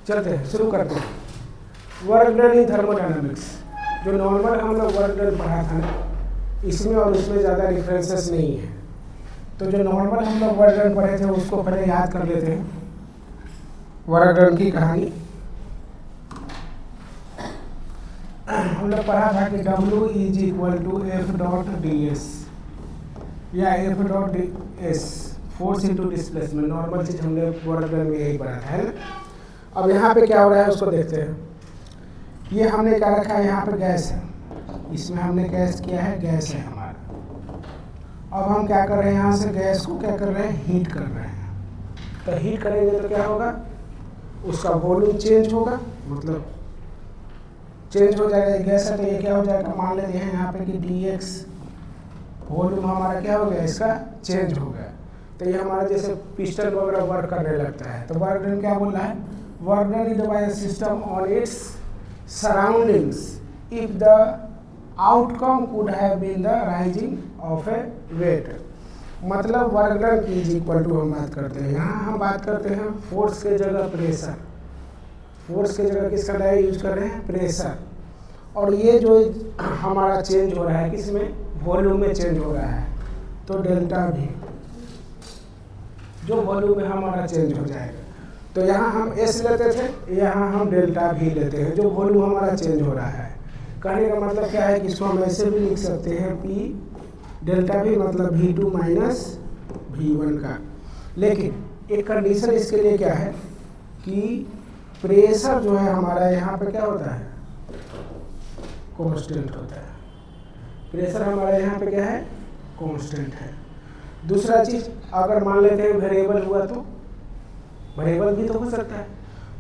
चलते हैं, शुरू करते हैं। वर्क डन इन थर्मोडायनामिक्स, जो नॉर्मल हम लोग वर्क डन पढ़ा था ना, इसमें और इसमें ज़्यादा डिफरेंसेस नहीं है। तो जो नॉर्मल हम लोग वर्क डन पढ़े थे उसको पहले याद कर लेते हैं, वर्क डन की कहानी। हम लोग पढ़ा था कि W is equal to F dot D S या F dot D S, force into displacement. Normal चीज़ हमने वर्क डन में यही पढ़ा था, है ना। अब यहाँ पे क्या हो रहा है उसको देखते हैं। ये हमने क्या रखा है, यहाँ पे गैस है, इसमें हमने गैस किया है, गैस है हमारा। अब हम क्या कर रहे हैं, यहाँ से गैस को क्या कर रहे हैं, हीट कर रहे हैं। तो हीट करेंगे तो क्या होगा, उसका वॉल्यूम चेंज होगा, मतलब चेंज हो जाएगा। गैस है तो ये क्या हो जाएगा, मान लेते हैं यहाँ पे कि dx वॉल्यूम हमारा क्या हो गया, इसका चेंज हो गया। तो ये हमारा जैसे पिस्टन वगैरह वर्क करने लगता है। तो वर्क डन क्या बोल रहा है, work done is by a system on its surroundings if the outcome could have been the raising of a weight. मतलब work done is equal to हम बात करते हैं, यहाँ हम बात करते हैं फोर्स के जगह प्रेशर। फोर्स के जगह किसका यूज कर रहे हैं, प्रेशर। और ये जो हमारा चेंज हो रहा है किसमें, वॉल्यूम में चेंज हो रहा है। तो डेल्टा भी जो वॉल्यूम में हमारा चेंज हो जाएगा। तो यहाँ हम एस लेते थे, यहाँ हम डेल्टा भी लेते हैं, जो वॉल्यूम हमारा चेंज हो रहा है। कहने का मतलब क्या है कि इसको हम ऐसे भी लिख सकते हैं, पी डेल्टा भी मतलब V2 माइनस V1 का। लेकिन एक कंडीशन इसके लिए क्या है कि प्रेशर जो है हमारा यहाँ पे क्या होता है, कांस्टेंट होता है। प्रेशर हमारा यहाँ पे क्या है, कांस्टेंट है। दूसरा चीज, अगर मान लेते हैं वेरिएबल हुआ तो वेरिएबल भी तो हो सकता है।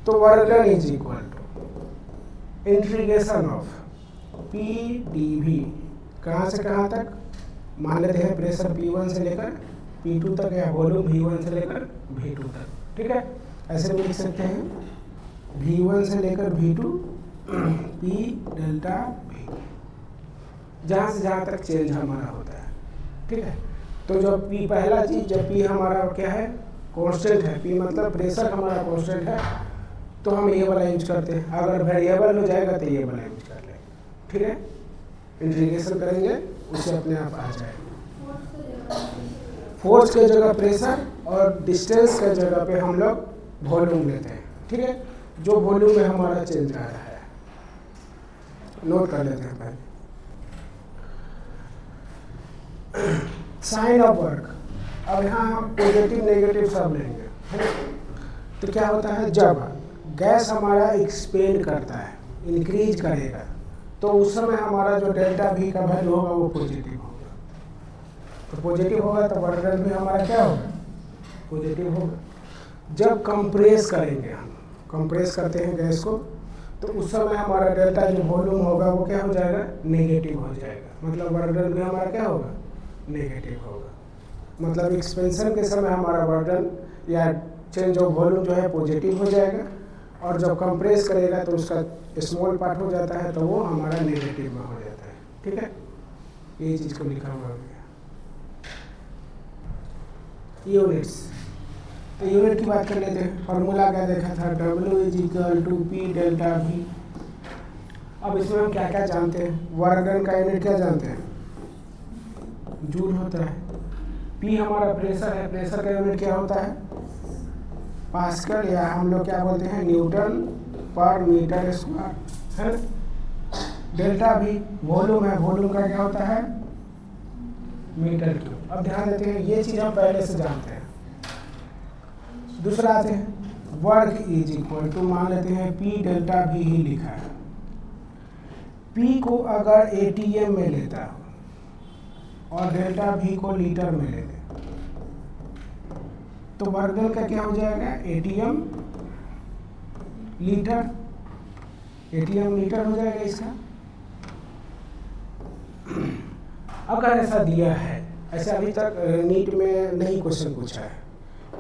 तो work done is equal to integration of P dV, कहाँ से कहाँ तक, मान लेते हैं प्रेशर P1 से लेकर P2 तक या वॉल्यूम V1 से लेकर V2 तक, ठीक है। ऐसे भी लिख सकते हैं V1 से लेकर V2 P डेल्टा V, जहाँ से जहाँ तक चेंज हमारा होता है, ठीक है। तो जब P पहला चीज, जब P हमारा क्या है, कांस्टेंट है, P मतलब प्रेशर हमारा कांस्टेंट है, तो हम ये वाला यूज करते हैं। अगर वेरिएबल हो जाएगा तो ये वाला यूज कर लेंगे, ठीक है। इंटीग्रेशन करेंगे उससे अपने आप आ जाएगा। फोर्स के जगह प्रेशर और डिस्टेंस के जगह पे हम लोग वॉल्यूम लेते हैं, ठीक है। जो वॉल्यूम में हमारा चेंज आ रहा है, नोट कर लेते हैं पहले। साइन ऑफ वर्क, अब यहाँ हम पॉजिटिव नेगेटिव सब लेंगे, है। तो क्या होता है, जब गैस हमारा एक्सपेंड करता है, इंक्रीज करेगा, तो उस समय हमारा जो डेल्टा V का वैल्यू होगा वो पॉजिटिव होगा। तो पॉजिटिव होगा तो वर्क डन भी हमारा क्या होगा, पॉजिटिव होगा। जब कंप्रेस करेंगे, हम कंप्रेस करते हैं गैस को, तो उस समय हमारा डेल्टा जो वॉल्यूम होगा वो क्या हो जाएगा, नेगेटिव हो जाएगा। मतलब वर्क डन भी हमारा क्या होगा, नेगेटिव होगा। मतलब एक्सपेंशन के समय हमारा वर्क डन या चेंज ऑफ वॉल्यूम जो है पॉजिटिव हो जाएगा, और जब कंप्रेस करेगा तो उसका स्मॉल पार्ट हो जाता है, तो वो हमारा नेगेटिव में हो जाता है, ठीक है। ये चीज़ को लिखा हुआ है। यूनिट्स, तो यूनिट की बात कर लेते हैं। फॉर्मूला क्या देखा था, W is equal to P delta V। अब इसमें हम क्या क्या जानते हैं, वर्क डन का यूनिट क्या जानते हैं, जूल होता है। P हमारा प्रेशर है, प्रेशर का यूनिट क्या होता है, पास्कल, या हम लोग क्या बोलते हैं, न्यूटन पर मीटर स्क्वायर, है। डेल्टा V वॉल्यूम है, वॉल्यूम का क्या होता है, मीटर क्यूब। अब ध्यान देते हैं, ये चीज़ हम पहले से जानते हैं। दूसरा आते हैं, वर्क इज इक्वल टू, मान लेते हैं P डेल्टा V ही लिखा है। P को अगर ATM में लेता हो और डेल्टा V को लीटर में ले ले, तो वर्क डन का क्या हो जाएगा, ATM लीटर, ATM लीटर हो जाएगा इसका। अगर ऐसा दिया है, ऐसे अभी तक नीट में नहीं क्वेश्चन पूछा है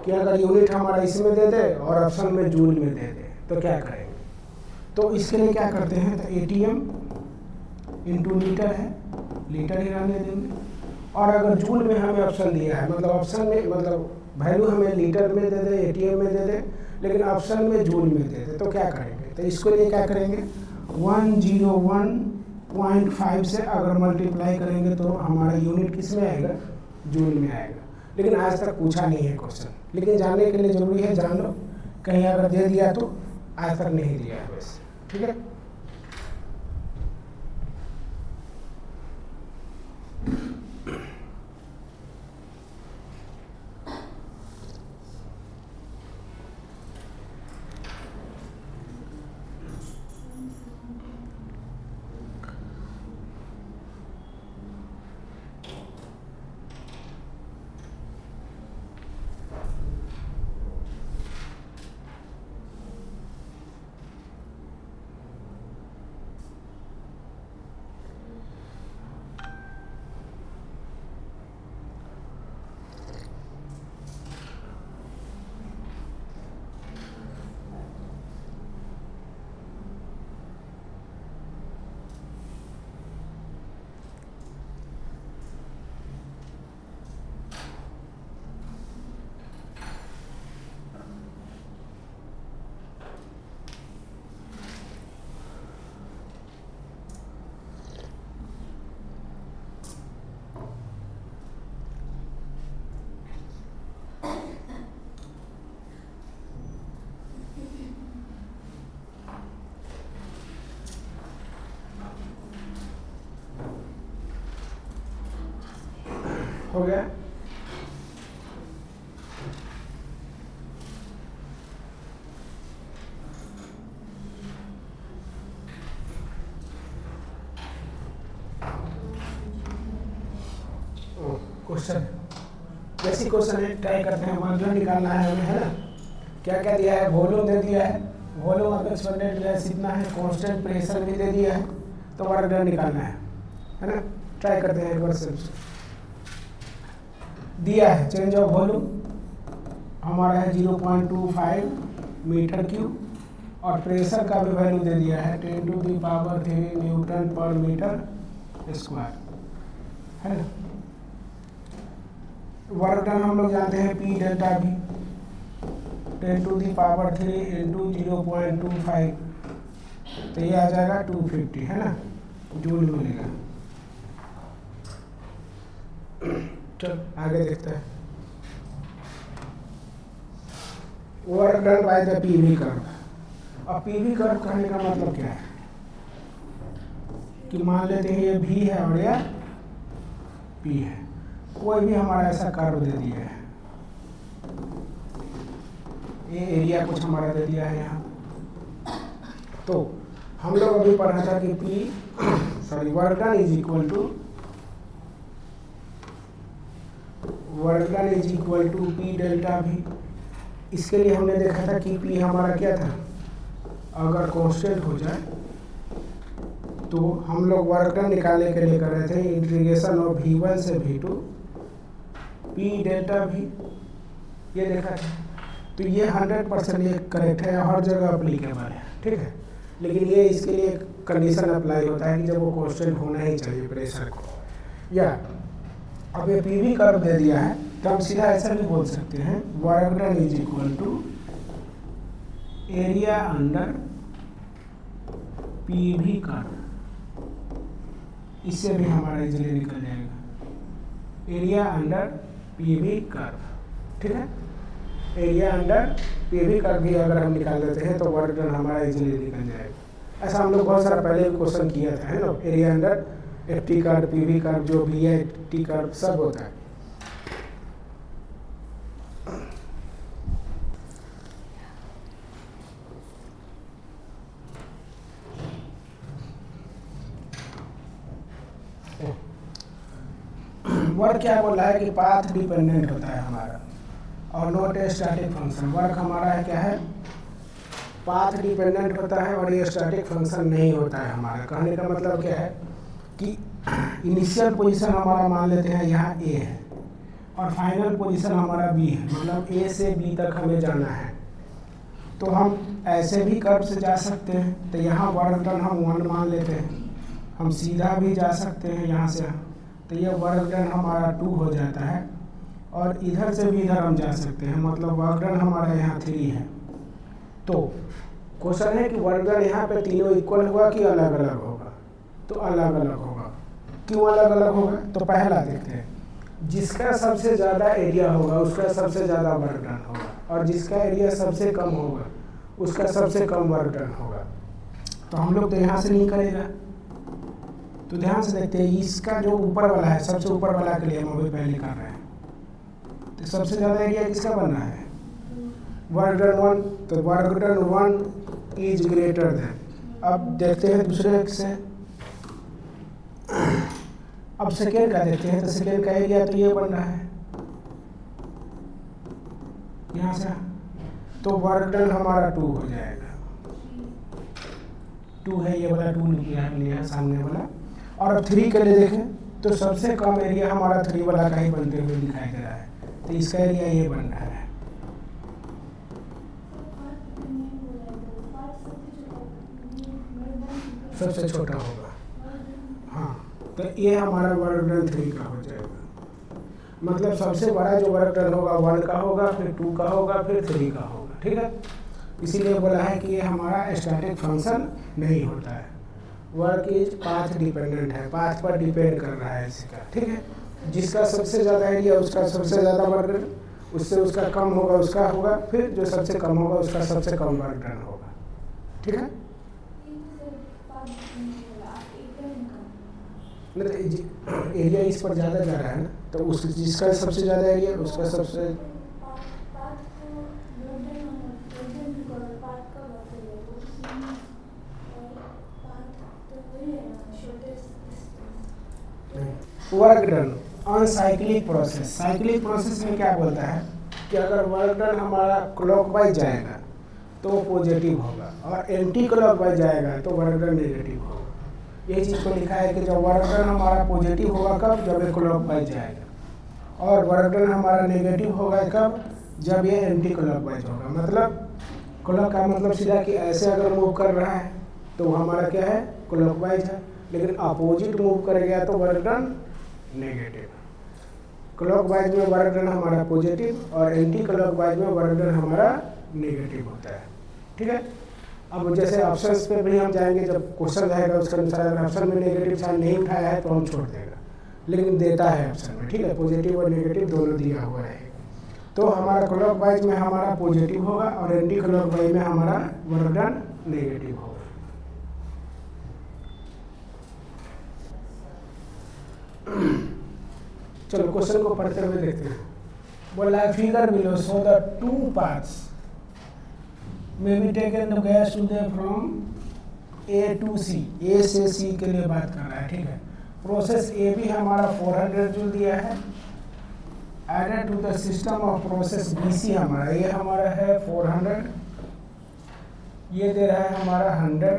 कि अगर यूनिट हमारा इसमें दे दे और ऑप्शन में जूल में दे दे तो क्या करेंगे। तो इसके लिए क्या करते हैं, तो ATM इंटू लीटर है, लीटर ही रहने देंगे। और अगर जूल में हमें ऑप्शन दिया है, मतलब ऑप्शन में मतलब वैल्यू हमें लीटर में दे दे, ATM में दे दे, लेकिन ऑप्शन में जूल में देते, तो क्या करेंगे, तो इसको लिए क्या करेंगे 101.5 से अगर मल्टीप्लाई करेंगे तो हमारा यूनिट किस में आएगा, जूल में आएगा। लेकिन आज तक पूछा नहीं है क्वेश्चन, लेकिन जानने के लिए ज़रूरी है, जान लो, कहीं अगर दे दिया तो आज तक नहीं दिया है वैसे, ठीक है। हो गया। क्वेश्चन बेसिक क्वेश्चन है, ट्राई करते हैं, मार्जिन निकालना है हमें, है ना। क्या क्या दिया है, वॉल्यूम दे दिया है, वॉल्यूम ऑफ एक्सपेंडेड गैस इतना है, कांस्टेंट प्रेशर भी दे दिया है, तो वर्क डन निकालना है ना। ट्राई करते हैं एक बार से। दिया है चेंज ऑफ वॉल्यूम हमारा है 0.25 मीटर क्यूब, और प्रेशर का भी वैल्यू दे दिया है 10⁻³ न्यूटन पर मीटर स्क्वायर, है ना। वर्क डन हम लोग जानते हैं P डेल्टा भी 10⁻³ इंटू 0.25, तो ये आ जाएगा 250, है ना, जूल मिलेगा। चल आगे देखते हैं। Work done by the PV curve. अब पीवी कर्व कहने का मतलब क्या है कि मान लेते हैं ये भी है और ये पी है, कोई भी हमारा ऐसा कर्व दे दिया है, ये एरिया कुछ हमारा दे दिया है यहाँ, तो हम लोग अभी पढ़ा था कि work done is equal to P delta भी। इसके लिए हमने देखा था कि P हमारा क्या था, अगर कांस्टेंट हो जाए तो हम लोग वर्क डन निकालने के लिए कर रहे थे इंटीग्रेशन ऑफ V1 से V2 P डेल्टा भी, ये देखा था। तो ये 100% ये करेक्ट है, हर जगह अप्लीकेबल है, ठीक है। लेकिन ये इसके लिए कंडीशन अप्लाई होता है कि जब वो कांस्टेंट होना ही चाहिए प्रेशर को, या अब ये पीवी कर्व दे दिया है तो हम सीधा ऐसा भी बोल सकते हैं work done is equal to area under PV curve. इससे भी हमारा इजीली निकल जाएगा एरिया अंडर पीवी कर्व, ठीक है। एरिया अंडर पीवी कर्व भी अगर हम निकाल देते हैं तो वर्क डन हमारा इजीली निकल जाएगा। ऐसा हम लोग बहुत सारा पहले भी क्वेश्चन किया था, है ना। Area under T curve, PV curve जो भी है, टी कर्व सब होता है। वर्क क्या बोल रहा है कि पाथ डिपेंडेंट होता है हमारा और not a static function. Work हमारा है क्या है, पाथ डिपेंडेंट होता है और ये स्टैटिक फंक्शन नहीं होता है हमारा। कहने का मतलब क्या है कि इनिशियल पोजीशन हमारा मान लेते हैं यहाँ ए है और फाइनल पोजीशन हमारा बी है, मतलब ए से बी तक हमें जाना है। तो हम ऐसे भी कर्व से जा सकते हैं, तो यहाँ वर्क डन हम 1 मान लेते हैं। हम सीधा भी जा सकते हैं यहाँ से, तो ये वर्क डन हमारा 2 हो जाता है। और इधर से भी इधर हम जा सकते हैं, मतलब वर्क डन हमारा यहाँ 3 है, तो क्वेश्चन है कि वर्क डन यहाँ पे तीनों इक्वल होगा कि अलग अलग होगा, तो अलग अलग होगा। क्यों अलग अलग होगा? तो पहला देखते हैं, जिसका सबसे ज़्यादा एरिया होगा उसका सबसे ज़्यादा वर्क डन होगा, और जिसका एरिया सबसे कम होगा उसका सबसे कम वर्क डन होगा। तो हम लोग तो यहाँ से नहीं करेगा, तो ध्यान से देखते हैं, इसका जो ऊपर वाला है, सबसे ऊपर वाला के लिए हम अभी पहले कर रहे हैं, तो सबसे ज़्यादा एरिया किसका बनना है? वर्क डन 1, तो work done 1 is greater than. अब देखते हैं दूसरे से, अब सेकेंड का देखते हैं, तो सेकेंड का एरिया तो ये बन रहा है यहाँ से, तो वर्क डन हमारा 2 हो जाएगा, 2 है ये वाला, 2 यहाँ लिया है सामने वाला। और अब 3 के लिए देखें, तो सबसे कम एरिया हमारा 3 वाला का ही बनते हुए दिखाई दे रहा है, तो इसका एरिया ये बन रहा है। सबसे छोटा होगा, हाँ, तो ये हमारा वर्क डन 3 का हो जाएगा। मतलब सबसे बड़ा जो वर्क डन होगा 1 का होगा, फिर 2 का होगा, फिर 3 का होगा, ठीक है। इसीलिए बोला है कि ये हमारा स्टैटिक फंक्शन नहीं होता है, वर्क इज पाथ डिपेंडेंट है, पाथ पर डिपेंड कर रहा है इसका, ठीक है। जिसका सबसे ज़्यादा एरिया उसका सबसे ज़्यादा वर्क डन, उससे उसका कम होगा उसका होगा, फिर जो सबसे कम होगा उसका सबसे कम वर्क डन होगा, ठीक है। एरिया इस पर ज़्यादा जा रहा है ना, तो उस जिसका सबसे ज़्यादा एरिया उसका सबसे, work done on cyclic process. Cyclic process में क्या बोलता है कि अगर वर्क डन हमारा क्लॉकवाइज जाएगा तो पॉजिटिव होगा, और एंटी क्लॉकवाइज जाएगा तो वर्क डन नेगेटिव होगा। ये चीज़ को लिखा है कि जब वर्क डन हमारा पॉजिटिव होगा कब? जब ये क्लॉकवाइज जाएगा, और वर्क डन हमारा नेगेटिव होगा कब? जब ये एंटी क्लॉकवाइज होगा। मतलब क्लॉक का मतलब सीधा कि ऐसे अगर मूव कर रहा है तो हमारा क्या है? क्लॉकवाइज है, लेकिन अपोजिट मूव करेगा तो वर्क डन नेगेटिव। क्लॉकवाइज में वर्क डन हमारा पॉजिटिव और एंटी क्लॉकवाइज में वर्क डन हमारा नेगेटिव होता है, ठीक है। अब जैसे ऑप्शंस पे भी हम जाएंगे, जब क्वेश्चन रहेगा उसके अनुसार अगर ऑप्शन में नेगेटिव साइन नहीं उठाया है तो हम छोड़ देगा, लेकिन देता है ऑप्शन में, ठीक है। पॉजिटिव और नेगेटिव दोनों दिया हुआ रहेगा, तो हमारा क्लॉकवाइज में हमारा पॉजिटिव होगा और एंटी क्लॉकवाइज में हमारा वर्क डन नेगेटिव होगा। चलो क्वेश्चन को पढ़ते हुए देखते हैं। बोला है figure below so the 2 paths may be taken to get to the from A to C। A से C के लिए बात कर रहा है, ठीक है। प्रोसेस ए भी हमारा 400 जूल दिया है, added to the system of process B C हमारा ये हमारा है 400, ये दे रहा है हमारा 100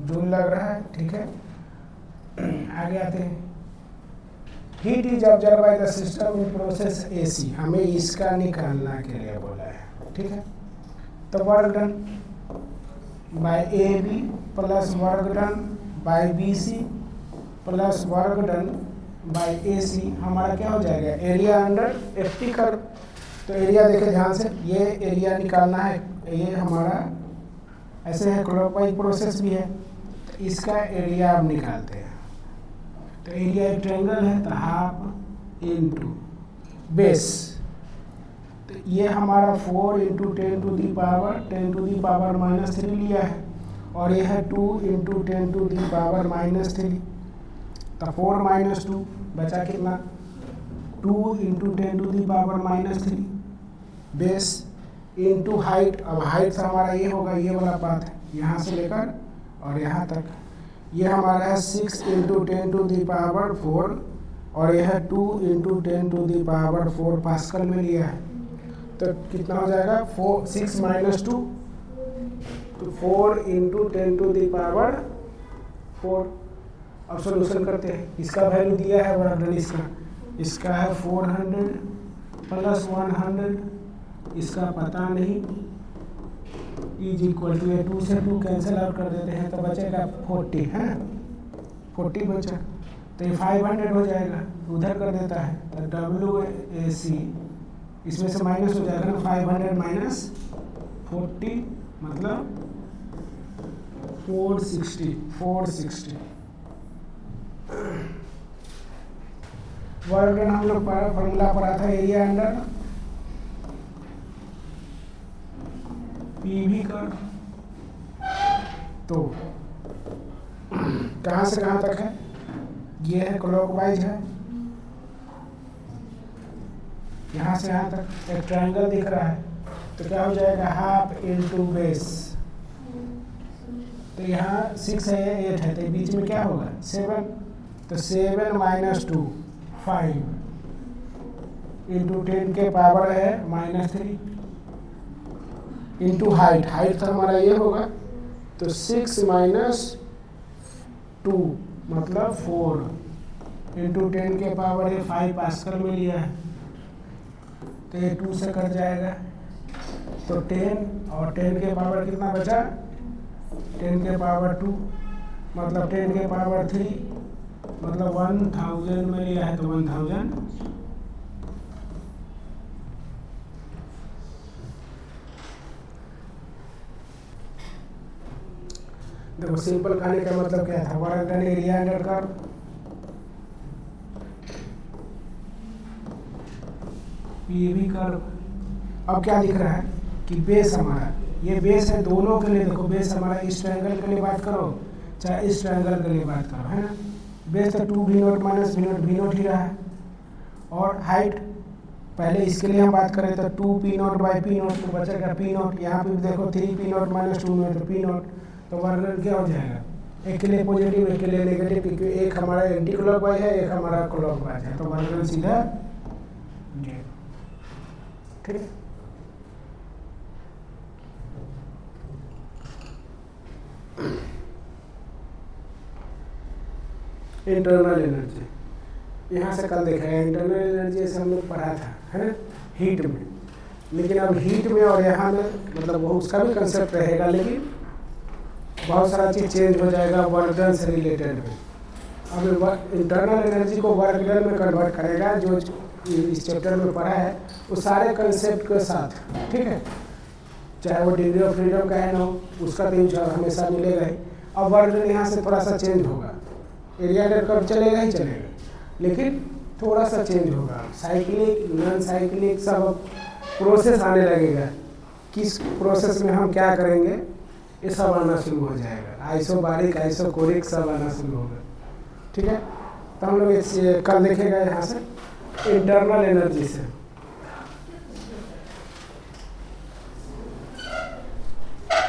जूल लग रहा है, ठीक है। आगे आते हैं। Heat is observe by the system in process A C, हमें इसका निकालना के लिए बोला है, ठीक है। तो work done by A B plus work done by B C plus work done by A C हमारा क्या हो जाएगा? एरिया अंडर एफ टी कर। तो एरिया देखे ध्यान से, ये एरिया निकालना है, ये हमारा ऐसे है, क्लॉकवाइज प्रोसेस भी है, तो इसका एरिया अब निकालते हैं। तो एरिया एक ट्रायंगल है, तो हाफ इंटू बेस, तो ये हमारा 4 × 10 to the power 10 to the power -3 लिया है, और ये है 2 × 10 to the power -3, तो 4 - 2 बचा कितना? 2 × 10 to the power -3 base into height. अब हाइट हमारा ये होगा, ये वाला पाथ है यहाँ से लेकर और यहाँ तक, ये हमारा है 6 × 10 to the power 4, और यह है 2 × 10 to the power 4 पास्कल में लिया है, तो कितना हो जाएगा? 6 - 2 तो 4 × 10 to the power 4। अब सोल्यूशन करते हैं, इसका वैल्यू दिया है वर्क डन, इसका है 400 प्लस 100, इसका पता नहीं, इज इक्वल टू 2 से 2 कैंसिल आउट कर देते हैं तो बचेगा 40 है, 40 बचा, तो ये 500 हो जाएगा, उधर कर देता है, तो WAC इसमें से माइनस हो जाएगा ना, 500 - 40 मतलब 460 वर्क डन हम लोग फॉर्मूला पढ़ा था एरिया अंडर पी भी कर। तो कहाँ से कहाँ तक है, ये है क्लॉकवाइज है, यहाँ से यहाँ तक एक ट्रायंगल दिख रहा है, तो क्या हो जाएगा हाफ इंटू बेस। तो यहाँ 6 है 8 है, तो बीच में क्या होगा 7, तो 7 माइनस 2 5 इंटू 10 के पावर है -3 इंटू हाइट तो हमारा ये होगा, तो 6 माइनस 2 मतलब 4 इंटू 10 के पावर है 5 पास्कल में लिया है, तो ये 2 से कट जाएगा, तो 10 और 10 के पावर कितना बचा 10 के पावर 2 मतलब 10 के पावर 3 मतलब 1000 में लिया है, तो 1000 देखो सिंपल कहने का मतलब क्या था, work done area under curve PV curve. अब क्या दिख रहा है कि बेस हमारा ये बेस है दोनों के लिए, देखो बेस हमारा इस ट्रायंगल के लिए बात करो चाहे इस ट्रायंगल के लिए बात करो, है ना। बेस तो 2v0 माइनस v0 ही रहा है, और हाइट पहले इसके लिए हम बात करें तो 2p0 बाई p0 तो बचेगा p0, यहाँ पे भी देखो 3p0 माइनस 2 में तो p0, तो वर्क डन क्या हो जाएगा, एक के लिए पॉजिटिव एक के लिए नेगेटिव, क्योंकि एक हमारा एंटी क्लॉकवाइज है एक हमारा क्लॉकवाइज है, तो वर्क डन सीधा 0। ठीक है, इंटरनल एनर्जी यहाँ से कल देखा है, इंटरनल एनर्जी से हम लोग पढ़ा था, है ना, हीट में। लेकिन अब हीट में और यहाँ में मतलब वो उसका भी कंसेप्ट रहेगा, लेकिन बहुत सारा चीज़ चेंज हो जाएगा वर्क डन से रिलेटेड में। अब इंटरनल एनर्जी को वर्क डन में कन्वर्ट करेगा, जो इस चैप्टर में पढ़ा है उस सारे कंसेप्ट के साथ, ठीक है, चाहे वो डिग्री ऑफ फ्रीडम का है ना हो, उसका तो यूज हमेशा मिलेगा ही। अब वर्क डन यहाँ से थोड़ा सा चेंज होगा, एरिया अंडर कर्व चलेगा ही चलेगा, लेकिन थोड़ा सा चेंज होगा, साइक्लिक नॉन साइक्लिक सब प्रोसेस आने लगेगा, किस प्रोसेस में हम क्या करेंगे ये सब आना शुरू हो जाएगा, आइसोबारिक आइसोकोरिक सब आना शुरू होगा। ठीक है, तो हम लोग कल देखेगा यहाँ से इंटरनल एनर्जी से।